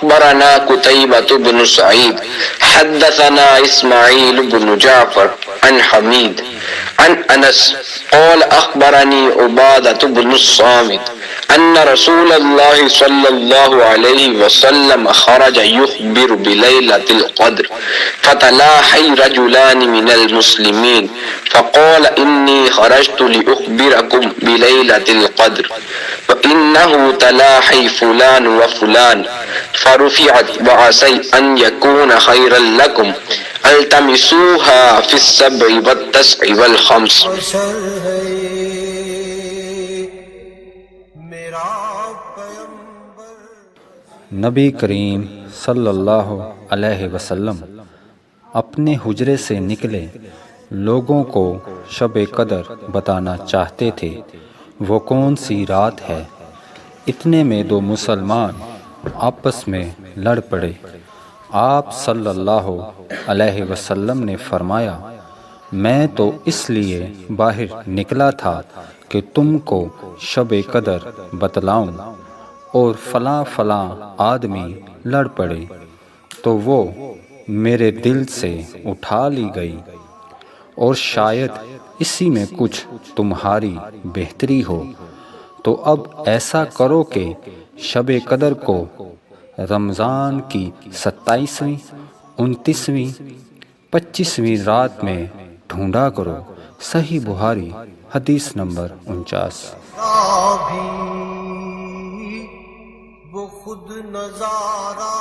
اخبرنا قتيبة بن سعيد حدثنا اسماعيل بن جعفر عن حميد عن انس قال اخبرني عبادة بن الصامت ان رسول الله صلى الله عليه وسلم خرج يخبر بليلة القدر فتلاحي رجلان من المسلمين فقال اني خرجت لاخبركم بليلة القدر وانه تلاحي فلان وفلان فرفعت وعسى ان يكون خيرا لكم التمسوها في السبع والتسع والخمس. نبی کریم صلی اللہ علیہ وسلم اپنے حجرے سے نکلے، لوگوں کو شب قدر بتانا چاہتے تھے وہ کون سی رات ہے۔ اتنے میں دو مسلمان آپس میں لڑ پڑے۔ آپ صلی اللہ علیہ وسلم نے فرمایا، میں تو اس لیے باہر نکلا تھا کہ تم کو شب قدر بتلاؤں، اور فلاں فلاں آدمی لڑ پڑے تو وہ میرے دل سے اٹھا لی گئی، اور شاید اسی میں کچھ تمہاری بہتری ہو، تو اب ایسا کرو کہ شب قدر کو رمضان کی 27ویں، 29ویں، 25ویں رات میں ڈھونڈا کرو۔ صحیح بخاری حدیث نمبر 49۔ وہ خود نظارہ